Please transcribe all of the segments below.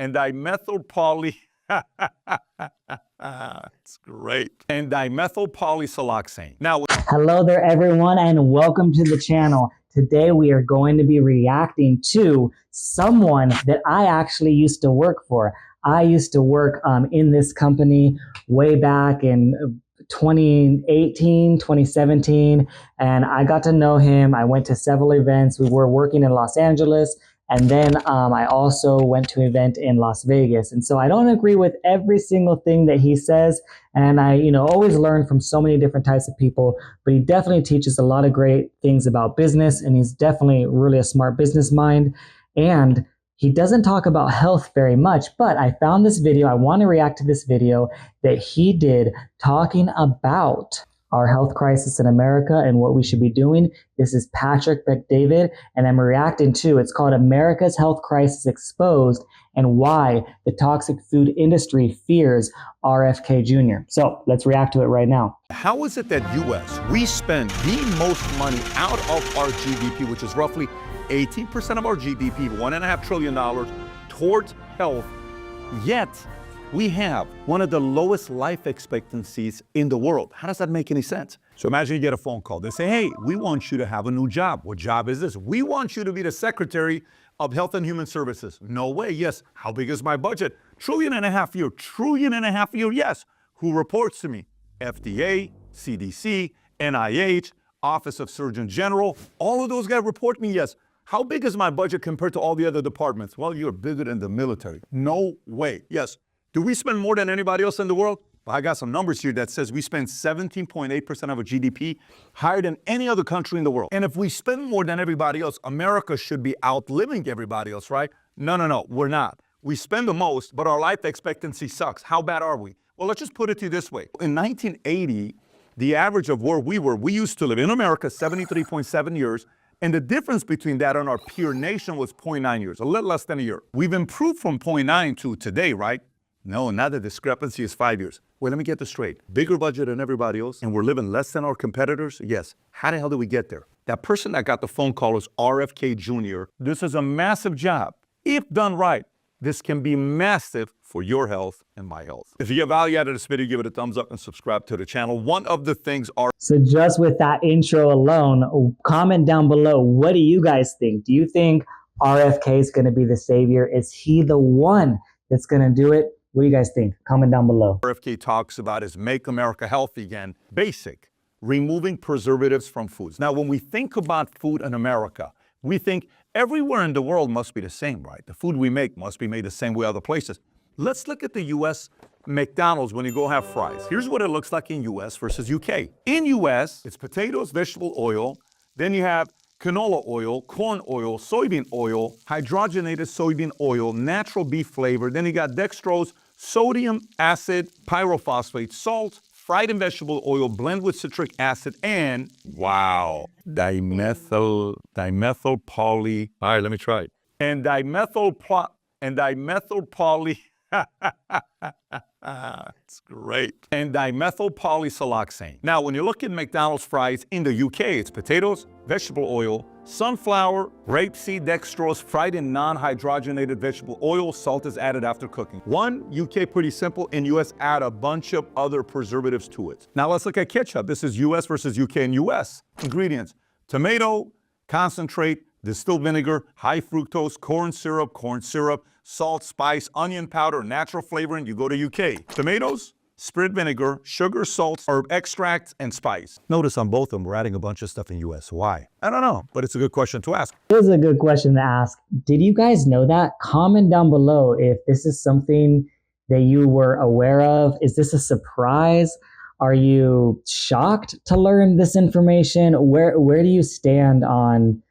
And dimethylpoly. It's great. And dimethylpolysiloxane. Now, hello there, everyone, and welcome to the channel. Today we are going to be reacting to someone that I actually used to work for. I used to work in this company way back in 2018, 2017, and I got to know him. I went to several events. We were working in Los Angeles, and then I also went to an event in Las Vegas. And so I don't agree with every single thing that he says, and I always learn from so many different types of people, but he definitely teaches a lot of great things about business, and he's definitely really a smart business mind. And he doesn't talk about health very much, but I found this video. I want to react to this video that he did talking about our health crisis in America and what we should be doing. This is Patrick Bet-David, and I'm reacting to, it's called America's Health Crisis Exposed and Why the Toxic Food Industry Fears RFK Jr. So let's react to it right now. how is it that U.S., we spend the most money out of our GDP, which is roughly 18% of our GDP, $1.5 trillion, towards health, yet we have one of the lowest life expectancies in the world? How does that make any sense? So imagine you get a phone call. They say, hey, we want you to have a new job. What job is this? We want you to be the Secretary of Health and Human Services. No way. Yes. How big is my budget? $1.5 trillion a year. $1.5 trillion. Yes. Who reports to me? FDA, CDC, NIH, Office of Surgeon General. All of those guys report me. Yes. How big is my budget compared to all the other departments? Well, you're bigger than the military. No way. Yes. Do we spend more than anybody else in the world? Well, I got some numbers here that says we spend 17.8% of our GDP, higher than any other country in the world. And if we spend more than everybody else, America should be outliving everybody else, right? No, we're not. We spend the most, but our life expectancy sucks. How bad are we? Well, let's just put it to you this way. In 1980, the average of where we used to live in America, 73.7 years. And the difference between that and our peer nation was 0.9 years, a little less than a year. We've improved from 0.9 to today, right? No, now the discrepancy is 5 years. Wait, let me get this straight. Bigger budget than everybody else, and we're living less than our competitors? Yes. How the hell did we get there? That person that got the phone call is RFK Jr. This is a massive job. If done right, this can be massive for your health and my health. If you get value out of this video, give it a thumbs up and subscribe to the channel. One of the things are... So just with that intro alone, comment down below, what do you guys think? Do you think RFK is going to be the savior? Is he the one that's going to do it? What do you guys think? Comment down below. RFK talks about is make America healthy again. Basic, removing preservatives from foods. Now, when we think about food in America, we think everywhere in the world must be the same, right? The food we make must be made the same way other places. Let's look at the U.S. McDonald's when you go have fries. Here's what it looks like in U.S. versus U.K. In U.S., it's potatoes, vegetable oil. Then you have canola oil, corn oil, soybean oil, hydrogenated soybean oil, natural beef flavor. Then you got dextrose, sodium acid, pyrophosphate, salt, fried and vegetable oil, blend with citric acid, and wow, dimethyl poly. All right, let me try it. And dimethyl poly. It's great. And dimethyl polysiloxane. Now, when you look at McDonald's fries in the UK, it's potatoes, vegetable oil, sunflower, rapeseed, dextrose, fried in non-hydrogenated vegetable oil. Salt is added after cooking. UK, pretty simple. In US, add a bunch of other preservatives to it. Now let's look at ketchup. This is US versus UK and US. Ingredients: tomato, concentrate, distilled vinegar, high fructose, corn syrup, salt, spice, onion powder, natural flavoring. You go to UK. Tomatoes, spirit vinegar, sugar, salt, herb extract, and spice. Notice on both of them, we're adding a bunch of stuff in US. Why? I don't know, but it's a good question to ask. It is a good question to ask. Did you guys know that? Comment down below if this is something that you were aware of. Is this a surprise? Are you shocked to learn this information? Where do you stand on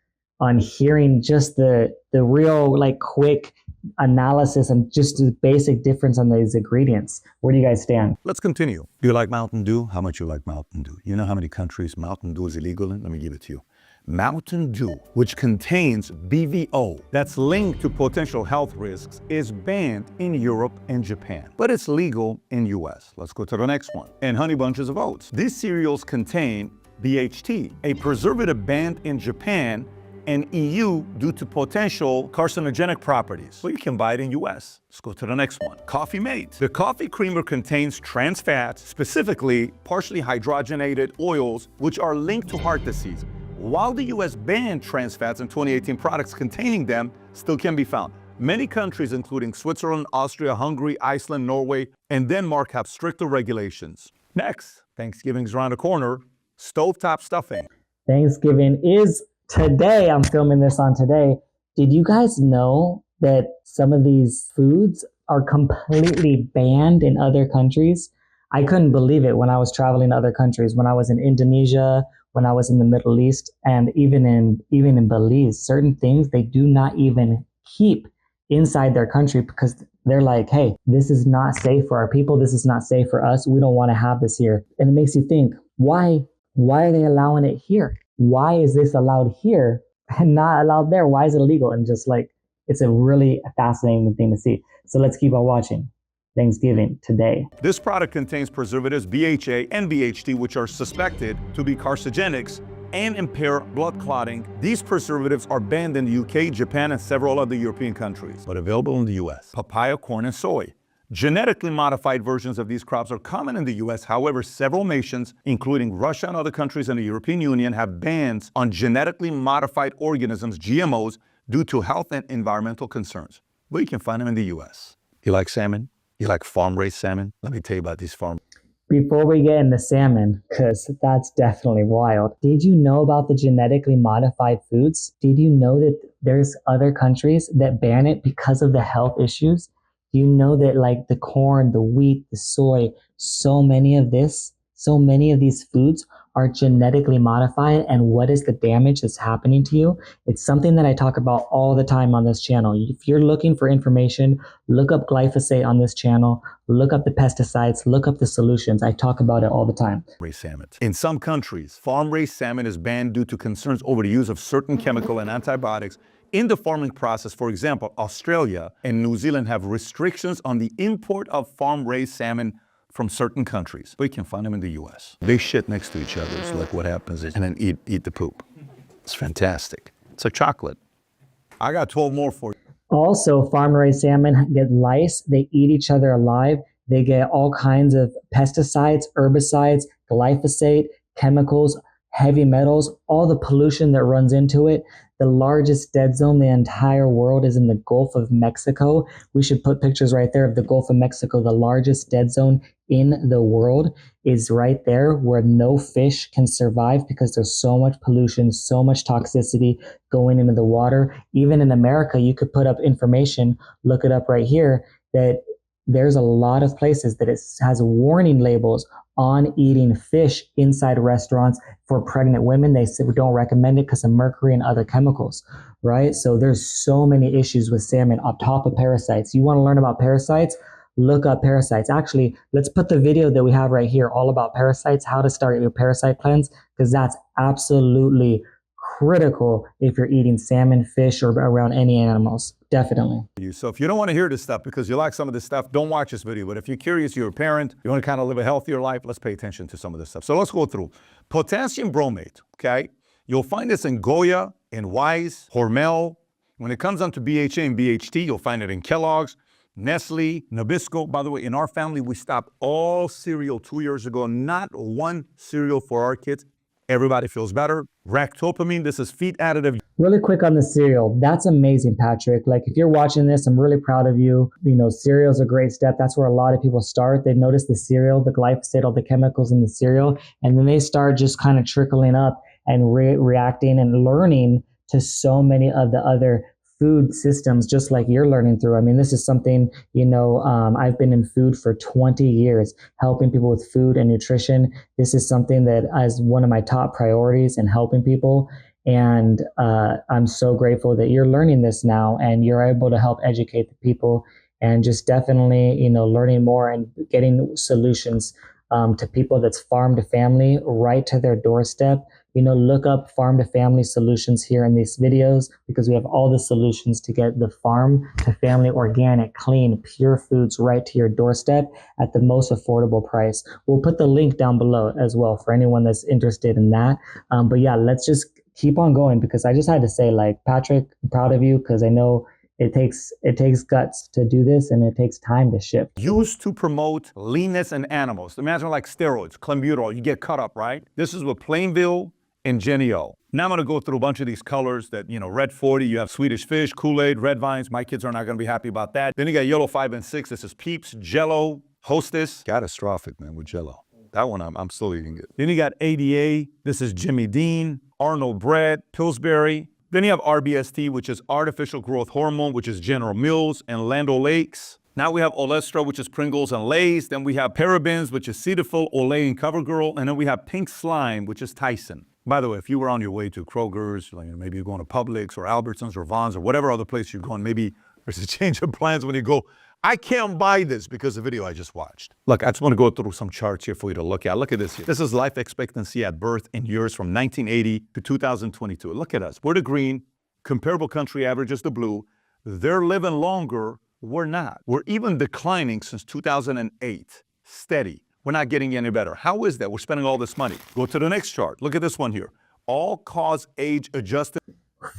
hearing just the real quick analysis and just the basic difference on these ingredients? Where do you guys stand? Let's continue. Do you like Mountain Dew? How much you like Mountain Dew? You know how many countries Mountain Dew is illegal in? Let me give it to you. Mountain Dew, which contains BVO, that's linked to potential health risks, is banned in Europe and Japan, but it's legal in US. Let's go to the next one. And Honey Bunches of Oats. These cereals contain BHT, a preservative banned in Japan and EU due to potential carcinogenic properties. Well, you can buy it in US. Let's go to the next one. Coffee Mate. The coffee creamer contains trans fats, specifically partially hydrogenated oils, which are linked to heart disease. While the US banned trans fats in 2018, products containing them still can be found. Many countries, including Switzerland, Austria, Hungary, Iceland, Norway, and Denmark, have stricter regulations. Next, Thanksgiving's around the corner. Stovetop stuffing. Thanksgiving is today. I'm filming this on today. Did you guys know that some of these foods are completely banned in other countries? I couldn't believe it when I was traveling to other countries, when I was in Indonesia, when I was in the Middle East, and even in Belize. Certain things they do not even keep inside their country because they're like, hey, this is not safe for our people. This is not safe for us. We don't want to have this here. And it makes you think, why are they allowing it here? Why is this allowed here and not allowed there? Why is it illegal? And just like, it's a really fascinating thing to see. So let's keep on watching. Thanksgiving today. This product contains preservatives BHA and BHT, which are suspected to be carcinogenics and impair blood clotting. These preservatives are banned in the UK, Japan, and several other European countries, but available in the US. Papaya, corn, and soy. Genetically modified versions of these crops are common in the US. However, several nations, including Russia and other countries in the European Union, have bans on genetically modified organisms, GMOs, due to health and environmental concerns. But you can find them in the US. You like salmon? You like farm-raised salmon? Let me tell you about these farm. Before we get into salmon, because that's definitely wild, did you know about the genetically modified foods? Did you know that there's other countries that ban it because of the health issues? Do you know that like the corn, the wheat, the soy, so many of these foods are genetically modified, and what is the damage that's happening to you? It's something that I talk about all the time on this channel. If you're looking for information, look up glyphosate on this channel, look up the pesticides, look up the solutions. I talk about it all the time. Raised salmon. In some countries, farm-raised salmon is banned due to concerns over the use of certain chemical and antibiotics in the farming process. For example, Australia and New Zealand have restrictions on the import of farm-raised salmon from certain countries. But you can find them in the US. They shit next to each other. It's like what happens is, and then eat the poop. It's fantastic. It's a chocolate. I got 12 more for you. Also, farm-raised salmon get lice. They eat each other alive. They get all kinds of pesticides, herbicides, glyphosate, chemicals, heavy metals, all the pollution that runs into it. The largest dead zone in the entire world is in the Gulf of Mexico. We should put pictures right there of the Gulf of Mexico. The largest dead zone in the world is right there, where no fish can survive because there's so much pollution, so much toxicity going into the water. Even in America, you could put up information, look it up right here, that there's a lot of places that it has warning labels on eating fish inside restaurants for pregnant women. They say we don't recommend it because of mercury and other chemicals, right? So there's so many issues with salmon on top of parasites. You want to learn about parasites? Look up parasites. Actually, let's put the video that we have right here all about parasites, how to start your parasite cleanse, because that's absolutely critical if you're eating salmon, fish, or around any animals. Definitely. So if you don't want to hear this stuff because you like some of this stuff, don't watch this video. But if you're curious, you're a parent, you want to kind of live a healthier life, let's pay attention to some of this stuff. So let's go through. Potassium bromate, okay? You'll find this in Goya, in Wise, Hormel. When it comes down to BHA and BHT, you'll find it in Kellogg's, Nestle, Nabisco. By the way, in our family, we stopped all cereal 2 years ago. Not one cereal for our kids. Everybody feels better. Ractopamine, this is feed additive. Really quick on the cereal. That's amazing, Patrick. Like if you're watching this, I'm really proud of you. You know, cereal's a great step. That's where a lot of people start. They notice the cereal, the glyphosate, all the chemicals in the cereal, and then they start just kind of trickling up and reacting and learning to so many of the other food systems, just like you're learning through. I mean, this is something, you know, I've been in food for 20 years, helping people with food and nutrition. This is something that is one of my top priorities in helping people. And I'm so grateful that you're learning this now and you're able to help educate the people and just definitely, you know, learning more and getting solutions to people that's farm to family right to their doorstep. You know, look up farm to family solutions here in these videos because we have all the solutions to get the farm to family organic, clean, pure foods right to your doorstep at the most affordable price. We'll put the link down below as well for anyone that's interested in that. But yeah, let's just keep on going, because I just had to say, like, Patrick, I'm proud of you, because I know it takes guts to do this, and it takes time to shift. Used to promote leanness in animals. Imagine like steroids, clenbuterol, you get cut up, right? This is with Plainville and Genio. Now I'm gonna go through a bunch of these colors that, red 40, you have Swedish Fish, Kool-Aid, Red Vines. My kids are not gonna be happy about that. Then you got yellow 5 and 6. This is Peeps, Jello, Hostess. Catastrophic, man, with Jello. That one, I'm still eating it. Then you got ADA. This is Jimmy Dean, Arnold Bread, Pillsbury. Then you have RBST, which is artificial growth hormone, which is General Mills and Land O'Lakes. Now we have Olestra, which is Pringles and Lay's. Then we have Parabens, which is Cetaphil, Olay, and CoverGirl. And then we have Pink Slime, which is Tyson. By the way, if you were on your way to Kroger's, maybe you're going to Publix or Albertsons or Vons or whatever other place you're going, maybe there's a change of plans when you go, I can't buy this because of the video I just watched. Look, I just want to go through some charts here for you to look at. Look at this here. This is life expectancy at birth in years from 1980 to 2022. Look at us. We're the green. Comparable country average is the blue. They're living longer. We're not. We're even declining since 2008. Steady. We're not getting any better. How is that? We're spending all this money. Go to the next chart. Look at this one here. All cause age adjusted.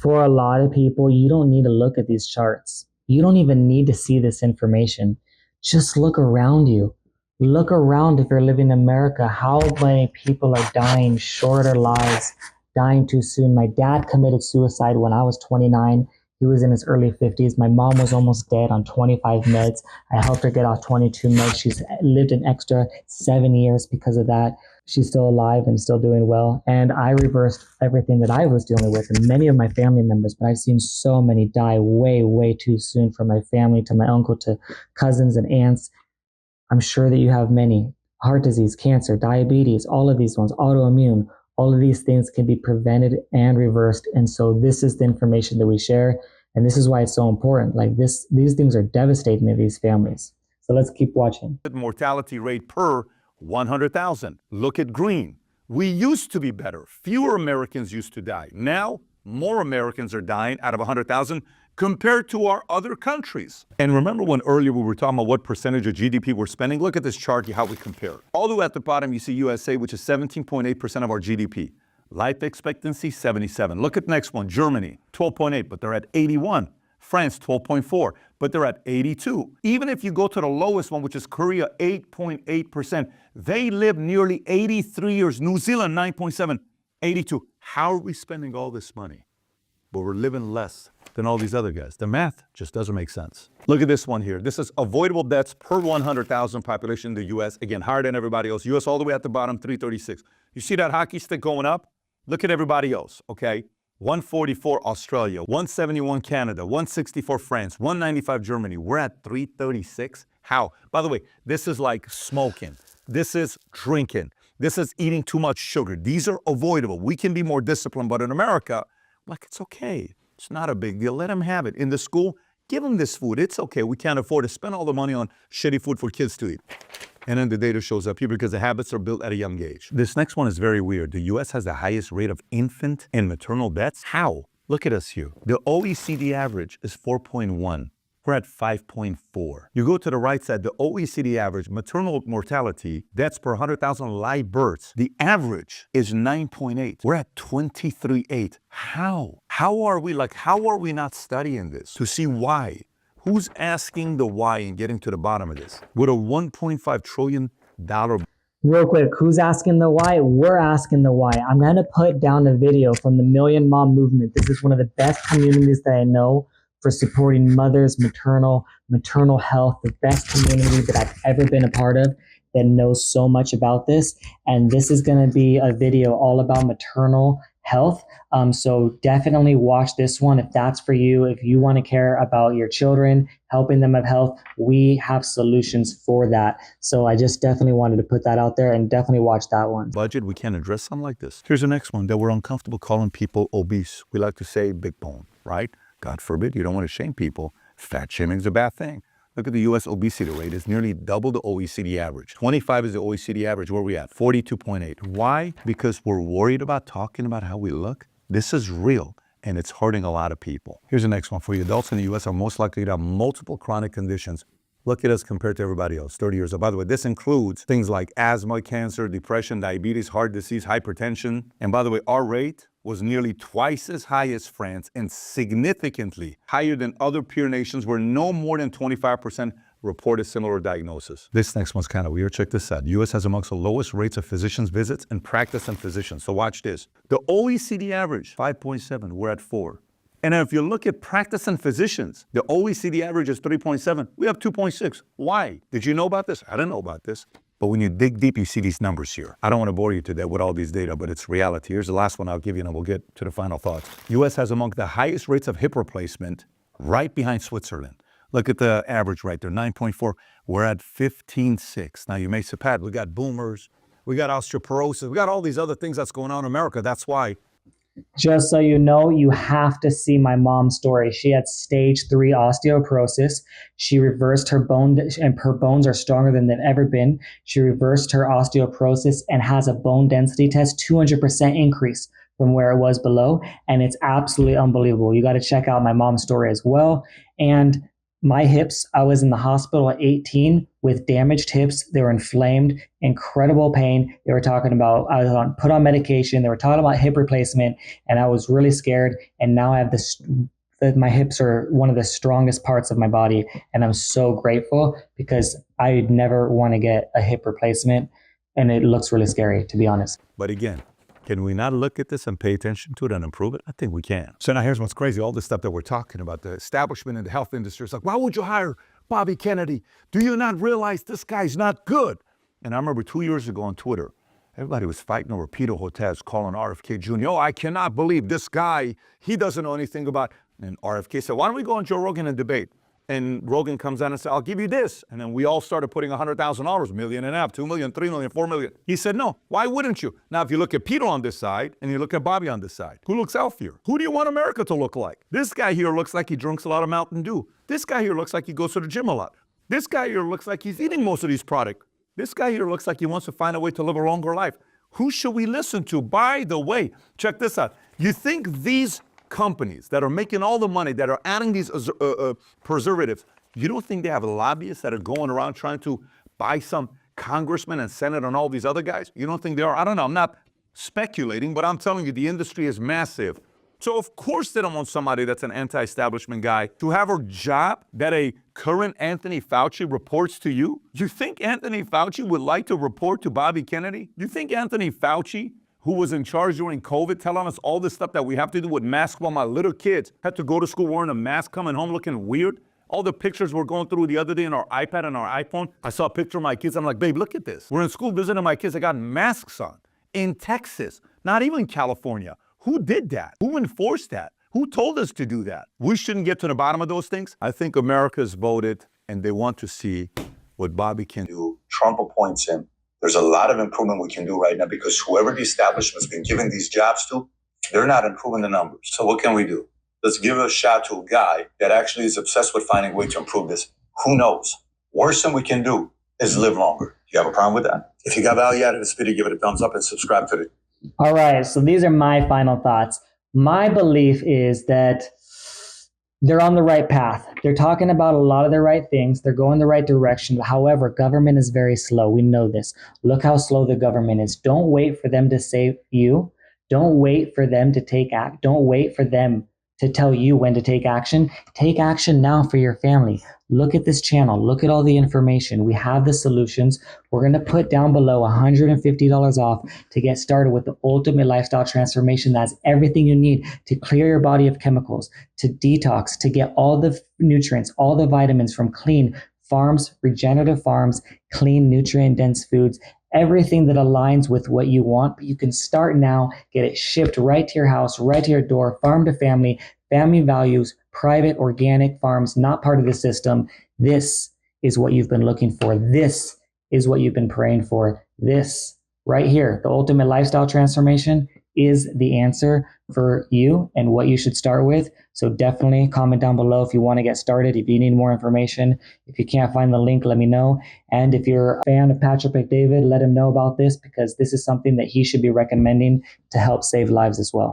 For a lot of people, you don't need to look at these charts. You don't even need to see this information. Just look around you. Look around if you're living in America. How many people are dying shorter lives, dying too soon? My dad committed suicide when I was 29. He was in his early 50s. My mom was almost dead on 25 meds. I helped her get off 22 meds. She's lived an extra 7 years because of that. She's still alive and still doing well. And I reversed everything that I was dealing with, and many of my family members, but I've seen so many die way, way too soon, from my family to my uncle to cousins and aunts. I'm sure that you have many. Heart disease, cancer, diabetes, all of these ones, autoimmune, all of these things can be prevented and reversed. And so this is the information that we share. And this is why it's so important. Like these things are devastating to these families. So let's keep watching. Mortality rate per 100,000. Look at green. We used to be better. Fewer Americans used to die. Now, more Americans are dying out of 100,000 compared to our other countries. And remember when earlier we were talking about what percentage of GDP we're spending? Look at this chart here, how we compare. All the way at the bottom, you see USA, which is 17.8% of our GDP. Life expectancy, 77. Look at the next one, Germany, 12.8, but they're at 81. France, 12.4, but they're at 82. Even if you go to the lowest one, which is Korea, 8.8%, they live nearly 83 years. New Zealand, 9.7, 82. How are we spending all this money, but we're living less than all these other guys? The math just doesn't make sense. Look at this one here. This is avoidable deaths per 100,000 population in the US. Again, higher than everybody else. US all the way at the bottom, 336. You see that hockey stick going up? Look at everybody else, okay? 144 Australia, 171 Canada, 164 France, 195 Germany. We're at 336. How? By the way, this is like smoking. This is drinking. This is eating too much sugar. These are avoidable. We can be more disciplined, but in America, like, it's okay. It's not a big deal. Let them have it. In the school, give them this food. It's okay. We can't afford to spend all the money on shitty food for kids to eat. And then the data shows up here because the habits are built at a young age. This next one is very weird. The US has the highest rate of infant and maternal deaths. How? Look at us here. The OECD average is 4.1. We're at 5.4. You go to the right side, the OECD average, maternal mortality, deaths per 100,000 live births. The average is 9.8. We're at 23.8. How? How are we not studying this to see why? Who's asking the why and getting to the bottom of this? With a $1.5 trillion. Real quick, who's asking the why? We're asking the why. I'm going to put down a video from the Million Mom Movement. This is one of the best communities that I know for supporting mothers, maternal health, the best community that I've ever been a part of that knows so much about this. And this is going to be a video all about maternal health. So definitely watch this one if that's for you. If you want to care about your children, helping them have health, we have solutions for that. So I just definitely wanted to put that out there, and definitely watch that one. Budget, we can't address something like this. Here's the next one that we're uncomfortable calling people obese. We like to say big bone, right? God forbid, you don't want to shame people. Fat shaming is a bad thing. Look at the US obesity rate. It's nearly double the OECD average. 25 is the OECD average. Where are we at? 42.8. Why? Because we're worried about talking about how we look. This is real, and it's hurting a lot of people. Here's the next one for you. Adults in the US are most likely to have multiple chronic conditions. Look at us compared to everybody else, 30 years old. By the way, this includes things like asthma, cancer, depression, diabetes, heart disease, hypertension. And by the way, our rate was nearly twice as high as France and significantly higher than other peer nations where no more than 25% reported similar diagnosis. This next one's kind of weird. Check this out. U.S. has amongst the lowest rates of physicians' visits and practice and physicians. So watch this. The OECD average, 5.7. We're at 4. And if you look at practice and physicians, the OECD average is 3.7. We have 2.6. Why? Did you know about this? I didn't know about this. But when you dig deep, you see these numbers here. I don't want to bore you to death with all these data, but it's reality. Here's the last one I'll give you, and then we'll get to the final thoughts. U.S. has among the highest rates of hip replacement, right behind Switzerland. Look at the average right there, 9.4. We're at 15.6. Now, you may say, Pat, we got boomers, we got osteoporosis, we got all these other things that's going on in America. That's why. Just so you know, you have to see my mom's story. She had stage 3 osteoporosis. She reversed her bone, and her bones are stronger than they've ever been. She reversed her osteoporosis and has a bone density test 200% increase from where it was below. And it's absolutely unbelievable. You got to check out my mom's story as well. And my hips, I was in the hospital at 18 with damaged hips. They were inflamed, incredible pain. They were talking about, I was put on medication. They were talking about hip replacement, and I was really scared. And now I have this, my hips are one of the strongest parts of my body. And I'm so grateful because I never want to get a hip replacement. And it looks really scary, to be honest. But again, can we not look at this and pay attention to it and improve it? I think we can. So now here's what's crazy. All this stuff that we're talking about, the establishment in the health industry, it's like, why would you hire Bobby Kennedy? Do you not realize this guy's not good? And I remember 2 years ago on Twitter, everybody was fighting over Peter Hotez calling RFK Jr. Oh, I cannot believe this guy, he doesn't know anything about. And RFK said, why don't we go on Joe Rogan and debate? And Rogan comes out and says, I'll give you this. And then we all started putting $100,000, $1.5 million, $2 million, $3 million, $4 million. He said, no, why wouldn't you? Now, if you look at Peter on this side and you look at Bobby on this side, who looks healthier? Who do you want America to look like? This guy here looks like he drinks a lot of Mountain Dew. This guy here looks like he goes to the gym a lot. This guy here looks like he's eating most of these products. This guy here looks like he wants to find a way to live a longer life. Who should we listen to? By the way, check this out. You think these companies that are making all the money, that are adding these preservatives, you don't think they have lobbyists that are going around trying to buy some congressman and senator and all these other guys? You don't think they are? I don't know. I'm not speculating, but I'm telling you, the industry is massive. So of course they don't want somebody that's an anti-establishment guy to have a job that a current Anthony Fauci reports to you. You think Anthony Fauci would like to report to Bobby Kennedy? You think Anthony Fauci, who was in charge during COVID, telling us all this stuff that we have to do with masks while my little kids had to go to school wearing a mask, coming home looking weird? All the pictures we're going through the other day on our iPad and our iPhone, I saw a picture of my kids. I'm like, babe, look at this. We're in school visiting my kids. They got masks on in Texas, not even California. Who did that? Who enforced that? Who told us to do that? We shouldn't get to the bottom of those things. I think America's voted and they want to see what Bobby can do. Trump appoints him. There's a lot of improvement we can do right now because whoever the establishment's been giving these jobs to, they're not improving the numbers. So what can we do? Let's give a shot to a guy that actually is obsessed with finding a way to improve this. Who knows? Worst thing we can do is live longer. You have a problem with that? If you got value out of this video, give it a thumbs up and subscribe to the... All right, so these are my final thoughts. My belief is that they're on the right path. They're talking about a lot of the right things. They're going the right direction. However, government is very slow. We know this. Look how slow the government is. Don't wait for them to save you. Don't wait for them to take act. Don't wait for them to tell you when to take action. Take action now for your family. Look at this channel. Look at all the information. We have the solutions. We're going to put down below $150 off to get started with the ultimate lifestyle transformation. That's everything you need to clear your body of chemicals, to detox, to get all the nutrients, all the vitamins from clean farms, regenerative farms, clean, nutrient-dense foods, everything that aligns with what you want. But you can start now, get it shipped right to your house, right to your door, farm to family, family values, private organic farms, not part of the system. This is what you've been looking for. This is what you've been praying for. This right here, the ultimate lifestyle transformation, is the answer for you and what you should start with. So definitely comment down below if you want to get started, if you need more information. If you can't find the link, let me know. And if you're a fan of Patrick McDavid, let him know about this because this is something that he should be recommending to help save lives as well.